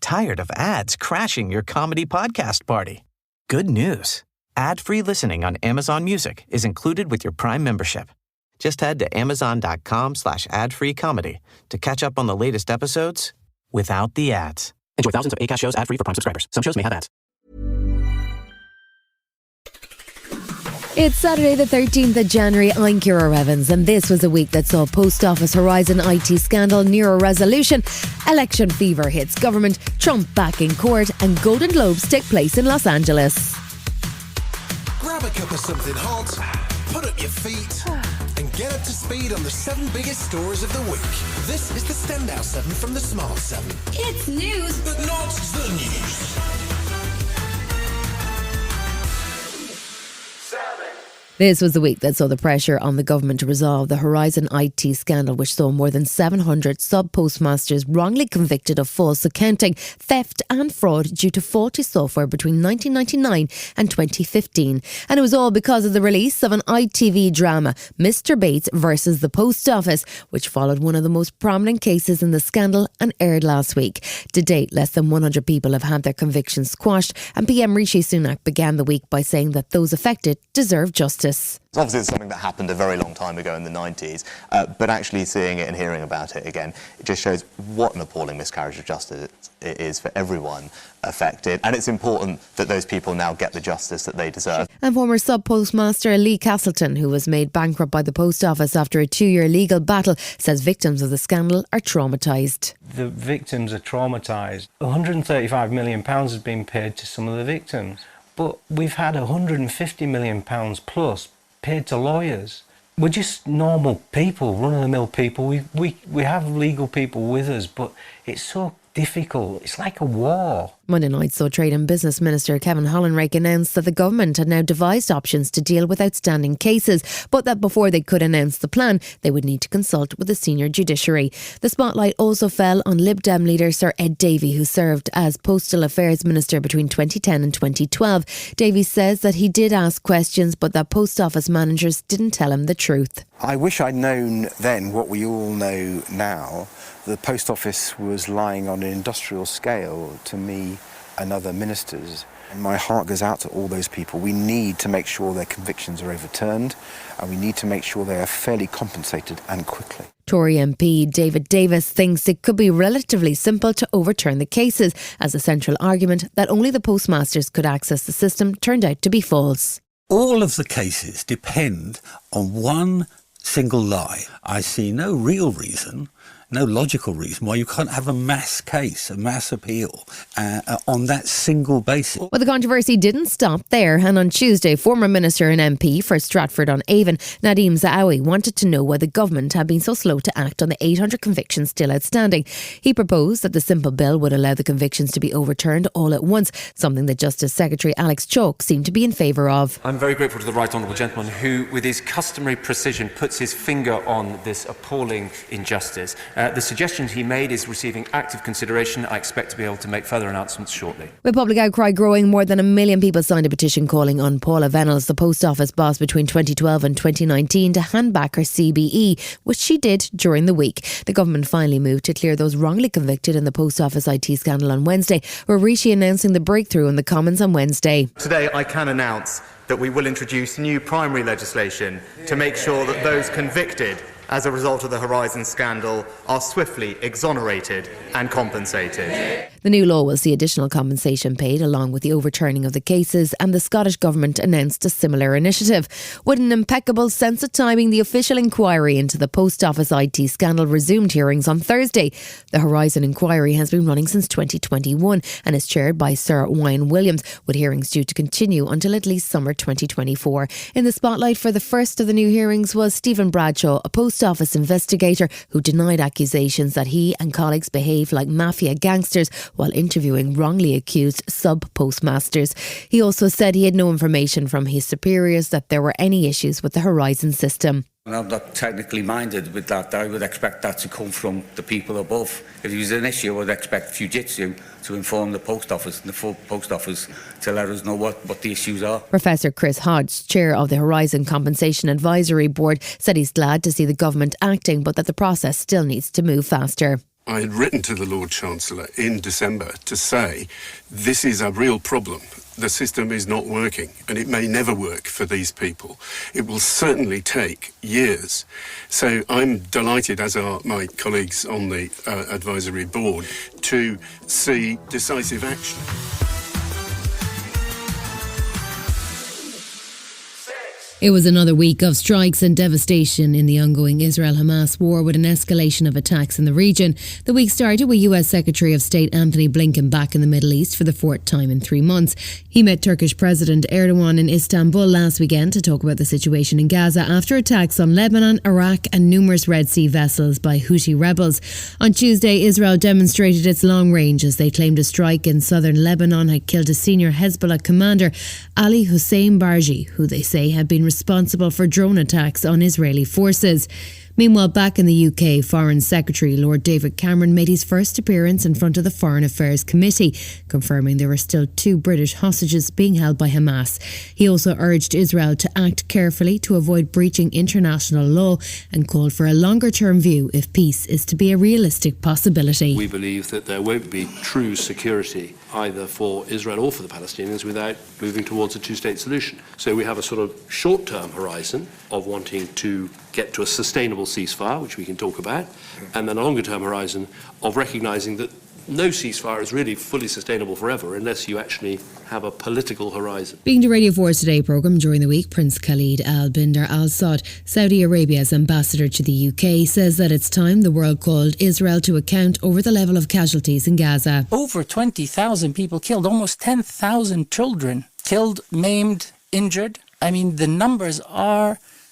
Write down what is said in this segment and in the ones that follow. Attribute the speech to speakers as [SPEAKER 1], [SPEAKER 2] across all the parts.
[SPEAKER 1] tired of ads crashing your comedy podcast party? Good news. Ad-free listening on Amazon Music is included with your Prime membership. Just head to amazon.com/ad-free comedy to catch up on the latest episodes without the ads. Enjoy thousands of Acast shows ad-free for Prime subscribers. Some shows may have ads.
[SPEAKER 2] It's Saturday the 13th of January. I'm Ciara Evans, and this was a week that saw Post Office Horizon IT scandal near a resolution, election fever hits government, Trump back in court, and Golden Globes take place in Los Angeles.
[SPEAKER 3] Grab a cup of something hot, put up your feet, and get up to speed on the 7 biggest stories of the week. This is the Standout 7 from the Smart 7.
[SPEAKER 4] It's news,
[SPEAKER 3] but not the news.
[SPEAKER 2] This was the week that saw the pressure on the government to resolve the Horizon IT scandal, which saw more than 700 sub-postmasters wrongly convicted of false accounting, theft and fraud due to faulty software between 1999 and 2015. And it was all because of the release of an ITV drama, Mr. Bates versus the Post Office, which followed one of the most prominent cases in the scandal and aired last week. To date, less than 100 people have had their convictions squashed, and PM Rishi Sunak began the week by saying that those affected deserve justice.
[SPEAKER 5] Obviously, it's something that happened a very long time ago in the 90s, but actually seeing it and hearing about it again, it just shows what an appalling miscarriage of justice it is for everyone affected. And it's important that those people now get the justice that they deserve.
[SPEAKER 2] And former sub-postmaster Lee Castleton, who was made bankrupt by the Post Office after a 2-year legal battle, says victims of the scandal are traumatised.
[SPEAKER 6] The victims are traumatised. £135 million has been paid to some of the victims. But we've had £150 million plus paid to lawyers. We're just normal people, run-of-the-mill people. We have legal people with us, but it's so difficult. It's like a war.
[SPEAKER 2] Monday night saw Trade and Business Minister Kevin Hollinrake announce that the government had now devised options to deal with outstanding cases, but that before they could announce the plan, they would need to consult with the senior judiciary. The spotlight also fell on Lib Dem leader Sir Ed Davey, who served as Postal Affairs Minister between 2010 and 2012. Davey says that he did ask questions, but that Post Office managers didn't tell him the truth.
[SPEAKER 7] I wish I'd known then what we all know now. The Post Office was lying on an industrial scale to me and other ministers. And my heart goes out to all those people. We need to make sure their convictions are overturned, and we need to make sure they are fairly compensated and quickly.
[SPEAKER 2] Tory MP David Davis thinks it could be relatively simple to overturn the cases, as the central argument that only the postmasters could access the system turned out to be false.
[SPEAKER 8] All of the cases depend on one single lie. I see no real reason, no logical reason why you can't have a mass case, a mass appeal on that single basis.
[SPEAKER 2] Well, the controversy didn't stop there, and on Tuesday, former Minister and MP for Stratford-on-Avon, Nadeem Zahawi, wanted to know why the government had been so slow to act on the 800 convictions still outstanding. He proposed that the simple bill would allow the convictions to be overturned all at once, something that Justice Secretary Alex Chalk seemed to be in favour of.
[SPEAKER 9] I'm very grateful to the right honourable gentleman who, with his customary precision, puts his finger on this appalling injustice. The suggestions he made is receiving active consideration. I expect to be able to make further announcements shortly.
[SPEAKER 2] With public outcry growing, more than 1 million people signed a petition calling on Paula Venables, the Post Office boss between 2012 and 2019, to hand back her CBE, which she did during the week. The government finally moved to clear those wrongly convicted in the Post Office IT scandal on Wednesday, with Rishi announcing the breakthrough in the Commons on Wednesday.
[SPEAKER 10] Today I can announce that we will introduce new primary legislation to make sure that those convicted as a result of the Horizon scandal are swiftly exonerated and compensated.
[SPEAKER 2] The new law will see additional compensation paid along with the overturning of the cases, and the Scottish Government announced a similar initiative. With an impeccable sense of timing, the official inquiry into the Post Office IT scandal resumed hearings on Thursday. The Horizon inquiry has been running since 2021 and is chaired by Sir Wayne Williams, with hearings due to continue until at least summer 2024. In the spotlight for the first of the new hearings was Stephen Bradshaw, a Post Office investigator who denied accusations that he and colleagues behaved like mafia gangsters while interviewing wrongly accused sub-postmasters. He also said he had no information from his superiors that there were any issues with the Horizon system.
[SPEAKER 11] And I'm not technically minded with that. I would expect that to come from the people above. If there was an issue, I would expect Fujitsu to inform the Post Office and the full Post Office to let us know what the issues are.
[SPEAKER 2] Professor Chris Hodge, chair of the Horizon Compensation Advisory Board, said he's glad to see the government acting, but that the process still needs to move faster.
[SPEAKER 4] I had written to the Lord Chancellor in December to say, this is a real problem. The system is not working, and it may never work for these people. It will certainly take years. So I'm delighted, as are my colleagues on the advisory board, to see decisive action.
[SPEAKER 2] It was another week of strikes and devastation in the ongoing Israel-Hamas war, with an escalation of attacks in the region. The week started with US Secretary of State Anthony Blinken back in the Middle East for the fourth time in 3 months. He met Turkish President Erdogan in Istanbul last weekend to talk about the situation in Gaza after attacks on Lebanon, Iraq and numerous Red Sea vessels by Houthi rebels. On Tuesday, Israel demonstrated its long range as they claimed a strike in southern Lebanon had killed a senior Hezbollah commander, Ali Hussein Barji, who they say had been responsible for drone attacks on Israeli forces. Meanwhile, back in the UK, Foreign Secretary Lord David Cameron made his first appearance in front of the Foreign Affairs Committee, confirming there are still 2 British hostages being held by Hamas. He also urged Israel to act carefully to avoid breaching international law and called for a longer-term view if peace is to be a realistic possibility.
[SPEAKER 12] We believe that there won't be true security either for Israel or for the Palestinians without moving towards a two-state solution. So we have a sort of short-term horizon of wanting to get to a sustainable ceasefire, which we can talk about, and then a longer-term horizon of recognising that no ceasefire is really fully sustainable forever unless you actually have a political horizon. Speaking
[SPEAKER 2] to Radio 4's Today programme during the week, Prince Khalid Al Binder Al Saud, Saudi Arabia's ambassador to the UK, says that it's time the world called Israel to account over the level of casualties in Gaza.
[SPEAKER 13] Over 20,000 people killed, almost 10,000 children killed, maimed, injured. I mean, the numbers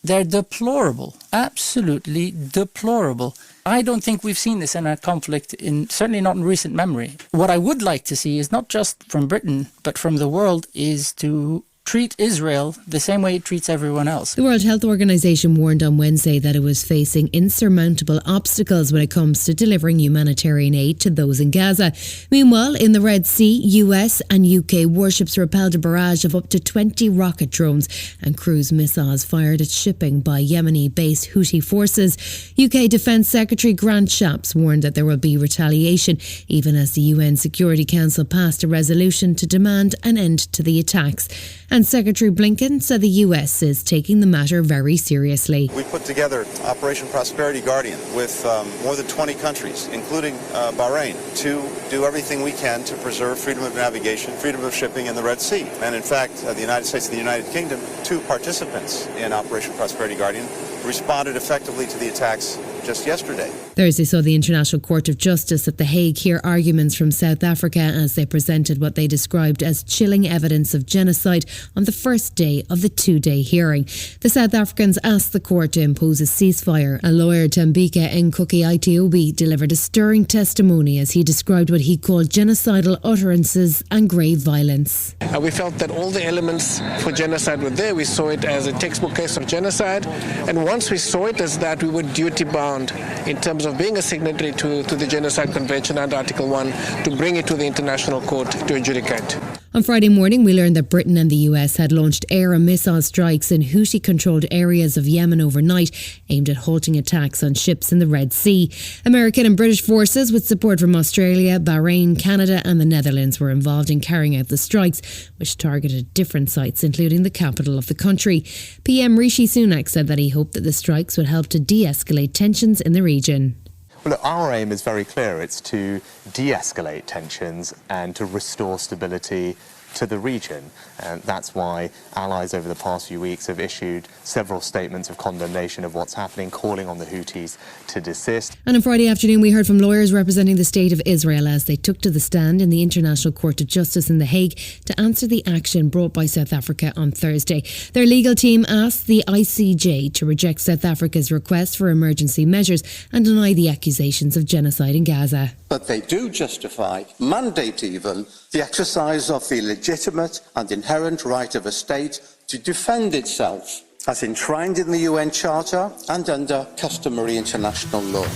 [SPEAKER 13] they're deplorable, absolutely deplorable. I don't think we've seen this in a conflict, certainly not in recent memory. What I would like to see is not just from Britain, but from the world, is to treat Israel the same way it treats everyone else.
[SPEAKER 2] The World Health Organization warned on Wednesday that it was facing insurmountable obstacles when it comes to delivering humanitarian aid to those in Gaza. Meanwhile, in the Red Sea, US and UK warships repelled a barrage of up to 20 rocket drones and cruise missiles fired at shipping by Yemeni-based Houthi forces. UK Defence Secretary Grant Shapps warned that there will be retaliation, even as the UN Security Council passed a resolution to demand an end to the attacks. And Secretary Blinken said the US is taking the matter very seriously.
[SPEAKER 14] We put together Operation Prosperity Guardian with more than 20 countries, including Bahrain, to do everything we can to preserve freedom of navigation, freedom of shipping in the Red Sea. And in fact, the United States and the United Kingdom, 2 participants in Operation Prosperity Guardian, responded effectively to the attacks just yesterday.
[SPEAKER 2] Thursday saw the International Court of Justice at The Hague hear arguments from South Africa as they presented what they described as chilling evidence of genocide on the first day of the 2-day hearing. The South Africans asked the court to impose a ceasefire. And lawyer Tambika Nkuki Aitiobi delivered a stirring testimony as he described what he called genocidal utterances and grave violence.
[SPEAKER 15] We felt that all the elements for genocide were there. We saw it as a textbook case of genocide, and once we saw it as that, we were duty-bound in terms of being a signatory to the Genocide Convention under Article 1 to bring it to the International Court to adjudicate.
[SPEAKER 2] On Friday morning, we learned that Britain and the US had launched air and missile strikes in Houthi-controlled areas of Yemen overnight, aimed at halting attacks on ships in the Red Sea. American and British forces, with support from Australia, Bahrain, Canada and the Netherlands, were involved in carrying out the strikes, which targeted different sites, including the capital of the country. PM Rishi Sunak said that he hoped that the strikes would help to de-escalate tensions in the region.
[SPEAKER 5] Well, look, our aim is very clear. It's to de-escalate tensions and to restore stability to the region. And that's why allies over the past few weeks have issued several statements of condemnation of what's happening, calling on the Houthis to desist.
[SPEAKER 2] And on Friday afternoon, we heard from lawyers representing the State of Israel as they took to the stand in the International Court of Justice in The Hague to answer the action brought by South Africa on Thursday. Their legal team asked the ICJ to reject South Africa's request for emergency measures and deny the accusations of genocide in Gaza.
[SPEAKER 16] But they do justify, mandate even, the exercise of the legitimate and inherent right of a state to defend itself, as enshrined in the UN Charter and under customary international law.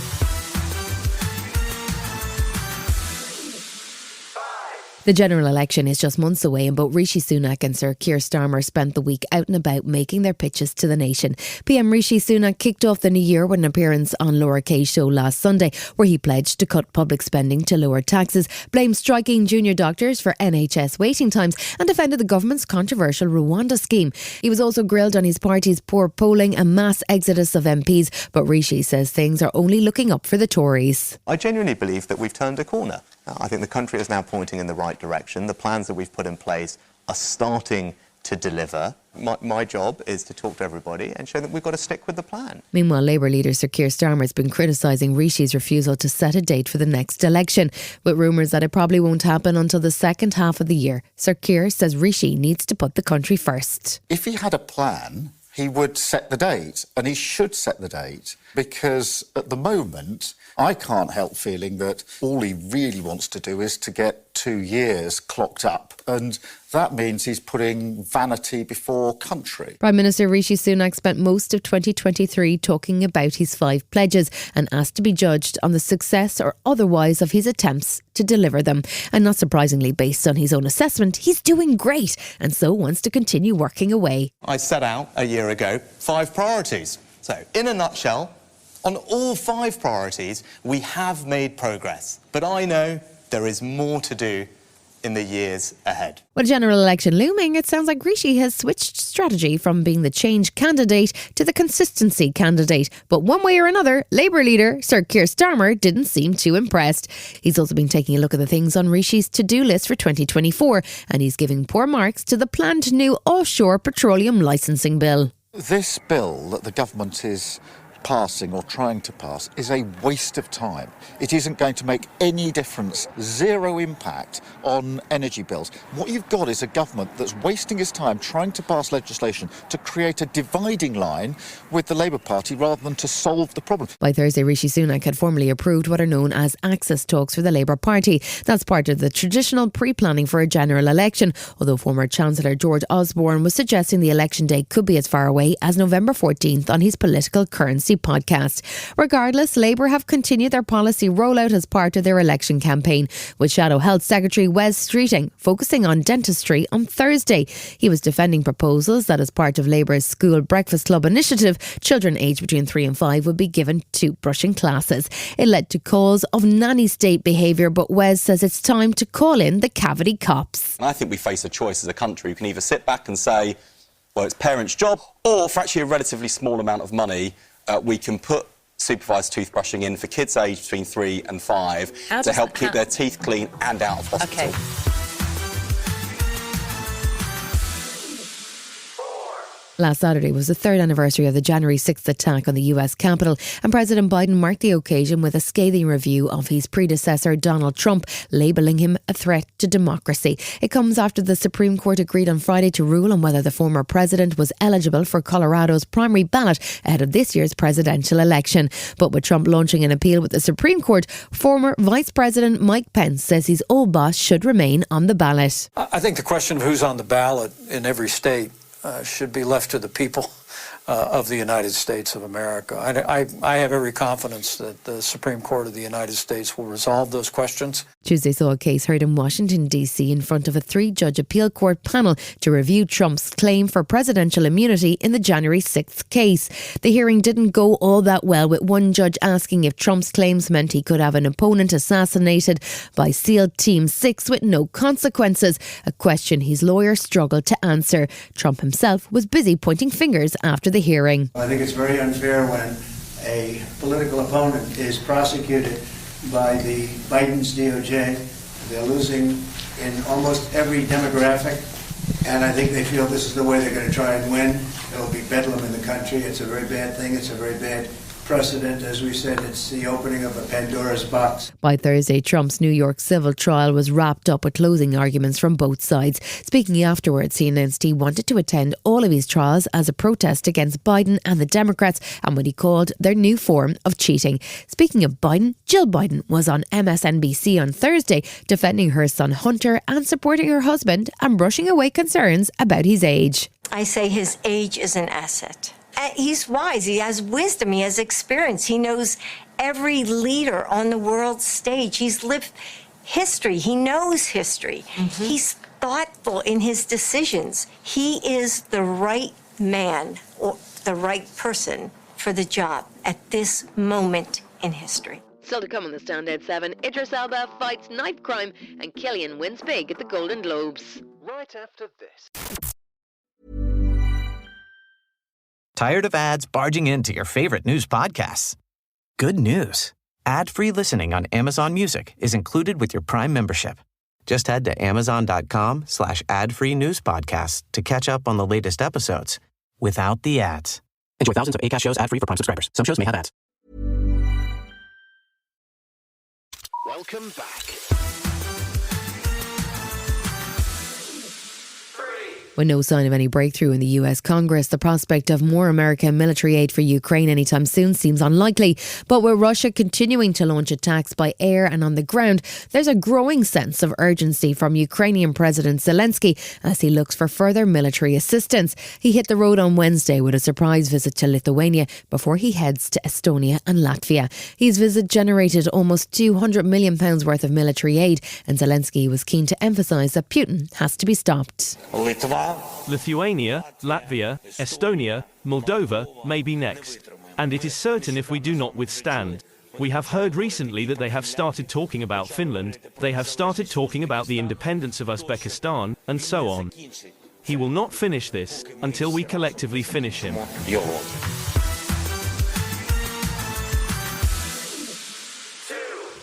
[SPEAKER 2] The general election is just months away, and both Rishi Sunak and Sir Keir Starmer spent the week out and about making their pitches to the nation. PM Rishi Sunak kicked off the new year with an appearance on Laura Kay's show last Sunday, where he pledged to cut public spending to lower taxes, blamed striking junior doctors for NHS waiting times, and defended the government's controversial Rwanda scheme. He was also grilled on his party's poor polling and mass exodus of MPs, but Rishi says things are only looking up for the Tories.
[SPEAKER 5] I genuinely believe that we've turned a corner. I think the country is now pointing in the right direction. The plans that we've put in place are starting to deliver. My job is to talk to everybody and show that we've got to stick with the plan.
[SPEAKER 2] Meanwhile, Labour leader Sir Keir Starmer has been criticising Rishi's refusal to set a date for the next election, with rumours that it probably won't happen until the second half of the year. Sir Keir says Rishi needs to put the country first.
[SPEAKER 17] If he had a plan, he would set the date, and he should set the date, because at the moment I can't help feeling that all he really wants to do is to get 2 years clocked up, and that means he's putting vanity before country.
[SPEAKER 2] Prime Minister Rishi Sunak spent most of 2023 talking about his 5 pledges and asked to be judged on the success or otherwise of his attempts to deliver them. And not surprisingly, based on his own assessment, he's doing great and so wants to continue working away.
[SPEAKER 10] I set out a year ago 5 priorities. So, in a nutshell, on all 5 priorities, we have made progress. But I know there is more to do in the years ahead.
[SPEAKER 2] With a general election looming, it sounds like Rishi has switched strategy from being the change candidate to the consistency candidate. But one way or another, Labour leader Sir Keir Starmer didn't seem too impressed. He's also been taking a look at the things on Rishi's to-do list for 2024, and he's giving poor marks to the planned new offshore petroleum licensing bill.
[SPEAKER 17] This bill that the government is passing or trying to pass is a waste of time. It isn't going to make any difference, zero impact on energy bills. What you've got is a government that's wasting its time trying to pass legislation to create a dividing line with the Labour Party rather than to solve the problem.
[SPEAKER 2] By Thursday, Rishi Sunak had formally approved what are known as access talks for the Labour Party. That's part of the traditional pre-planning for a general election, although former Chancellor George Osborne was suggesting the election day could be as far away as November 14th on his Political Currency podcast. Regardless, Labour have continued their policy rollout as part of their election campaign, with Shadow Health Secretary Wes Streeting focusing on dentistry on Thursday. He was defending proposals that as part of Labour's School Breakfast Club initiative, children aged between 3 and 5 would be given toothbrushing classes. It led to calls of nanny state behaviour, but Wes says it's time to call in the cavity cops.
[SPEAKER 18] I think we face a choice as a country. We can either sit back and say, well, it's parents' job, or for actually a relatively small amount of money, we can put supervised toothbrushing in for kids aged between 3 and 5 to help keep their teeth clean and out of hospital.
[SPEAKER 2] Okay. Last Saturday was the 3rd anniversary of the January 6th attack on the US Capitol, and President Biden marked the occasion with a scathing review of his predecessor Donald Trump, labelling him a threat to democracy. It comes after the Supreme Court agreed on Friday to rule on whether the former president was eligible for Colorado's primary ballot ahead of this year's presidential election. But with Trump launching an appeal with the Supreme Court, former Vice President Mike Pence says his old boss should remain on the ballot.
[SPEAKER 19] I think the question of who's on the ballot in every state should be left to the people of the United States of America. I have every confidence that the Supreme Court of the United States will resolve those questions.
[SPEAKER 2] Tuesday saw a case heard in Washington, D.C. in front of a 3-judge appeal court panel to review Trump's claim for presidential immunity in the January 6th case. The hearing didn't go all that well, with one judge asking if Trump's claims meant he could have an opponent assassinated by SEAL Team 6 with no consequences, a question his lawyer struggled to answer. Trump himself was busy pointing fingers after the hearing.
[SPEAKER 20] I think it's very unfair when a political opponent is prosecuted by the Biden's DOJ. They're losing in almost every demographic, and I think they feel this is the way they're going to try and win. It'll be bedlam in the country. It's a very bad thing. It's a very bad precedent. As we said, it's the opening of a Pandora's box.
[SPEAKER 2] By Thursday, Trump's New York civil trial was wrapped up with closing arguments from both sides. Speaking afterwards, he announced he wanted to attend all of his trials as a protest against Biden and the Democrats and what he called their new form of cheating. Speaking of Biden, Jill Biden was on MSNBC on Thursday defending her son Hunter and supporting her husband and brushing away concerns about his age.
[SPEAKER 21] I say his age is an asset. He's wise. He has wisdom. He has experience. He knows every leader on the world stage. He's lived history. He knows history. He's thoughtful in his decisions. He is the right man or the right person for the job at this moment in history.
[SPEAKER 2] Still to come on the Standout 7, Idris Elba fights knife crime and Cillian wins big at the Golden Globes.
[SPEAKER 1] Right after this.
[SPEAKER 22] Tired of ads barging into your favorite news podcasts? Good news. Ad-free listening on Amazon Music is included with your Prime membership. Just head to amazon.com/ad-free news podcasts to catch up on the latest episodes without the ads. Enjoy thousands of Acast shows ad-free for Prime subscribers. Some shows may have ads.
[SPEAKER 1] Welcome back.
[SPEAKER 2] With no sign of any breakthrough in the US Congress, the prospect of more American military aid for Ukraine anytime soon seems unlikely. But with Russia continuing to launch attacks by air and on the ground, there's a growing sense of urgency from Ukrainian President Zelensky as he looks for further military assistance. He hit the road on Wednesday with a surprise visit to Lithuania before he heads to Estonia and Latvia. His visit generated almost £200 million worth of military aid, and Zelensky was keen to emphasise that Putin has to be stopped.
[SPEAKER 23] Lithuania, Latvia, Estonia, Moldova may be next. And it is certain if we do not withstand. We have heard recently that they have started talking about Finland, they have started talking about the independence of Uzbekistan, and so on. He will not finish this until we collectively finish him.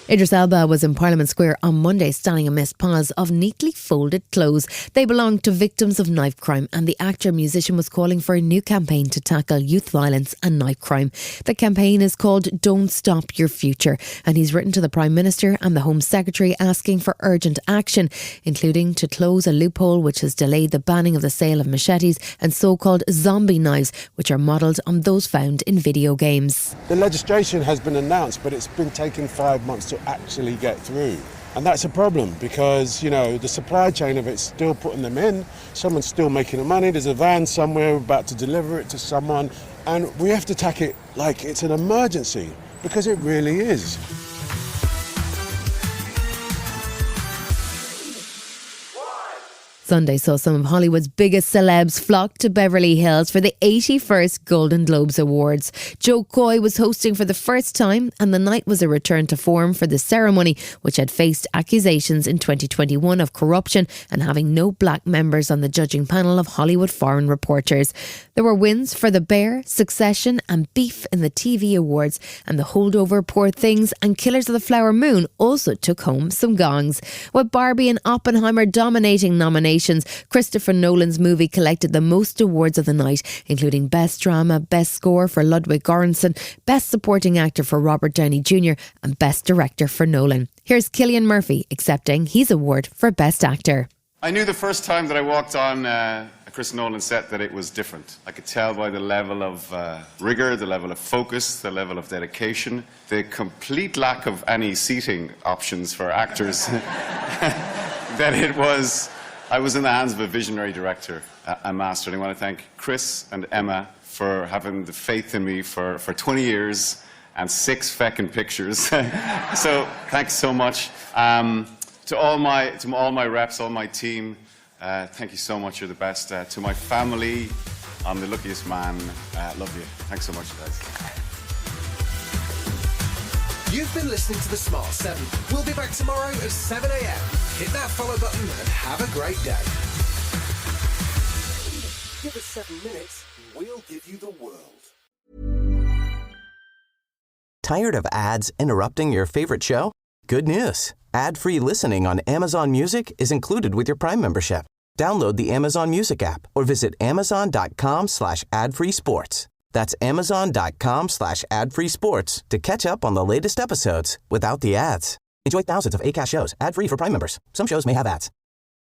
[SPEAKER 2] Idris Elba was in Parliament Square on Monday standing amidst piles of neatly folded clothes. They belonged to victims of knife crime, and the actor-musician was calling for a new campaign to tackle youth violence and knife crime. The campaign is called Don't Stop Your Future, and he's written to the Prime Minister and the Home Secretary asking for urgent action, including to close a loophole which has delayed the banning of the sale of machetes and so-called zombie knives, which are modelled on those found in video games.
[SPEAKER 24] The legislation has been announced, but it's been taking 5 months to actually get through. And that's a problem because, you know, the supply chain of it's still putting them in. Someone's still making the money. There's a van somewhere about to deliver it to someone. And we have to tackle it like it's an emergency because it really is.
[SPEAKER 2] Sunday saw some of Hollywood's biggest celebs flock to Beverly Hills for the 81st Golden Globes Awards. Joe Coy was hosting for the first time, and the night was a return to form for the ceremony, which had faced accusations in 2021 of corruption and having no black members on the judging panel of Hollywood foreign reporters. There were wins for The Bear, Succession and Beef in the TV Awards, and The Holdover, Poor Things and Killers of the Flower Moon also took home some gongs. With Barbie and Oppenheimer dominating nominations, Christopher Nolan's movie collected the most awards of the night, including Best Drama, Best Score for Ludwig Göransson, Best Supporting Actor for Robert Downey Jr. and Best Director for Nolan. Here's Cillian Murphy accepting his award for Best Actor.
[SPEAKER 25] I knew the first time that I walked on a Chris Nolan set that it was different. I could tell by the level of rigor, the level of focus, the level of dedication, the complete lack of any seating options for actors that it was... I was in the hands of a visionary director, a master, and I want to thank Chris and Emma for having the faith in me for 20 years and 6 feckin' pictures. So thanks so much. To all my reps, all my team, thank you so much, you're the best. To my family, I'm the luckiest man. Love you. Thanks so much, guys.
[SPEAKER 3] You've been listening to The Smart 7. We'll be back tomorrow at 7 a.m. Hit that follow button and have a great day. Give us 7 minutes, we'll give you the world.
[SPEAKER 22] Tired of ads interrupting your favorite show? Good news. Ad-free listening on Amazon Music is included with your Prime membership. Download the Amazon Music app or visit amazon.com/ad-free sports. That's amazon.com/ad-free sports to catch up on the latest episodes without the ads. Enjoy thousands of Acast shows ad-free for Prime members. Some shows may have ads.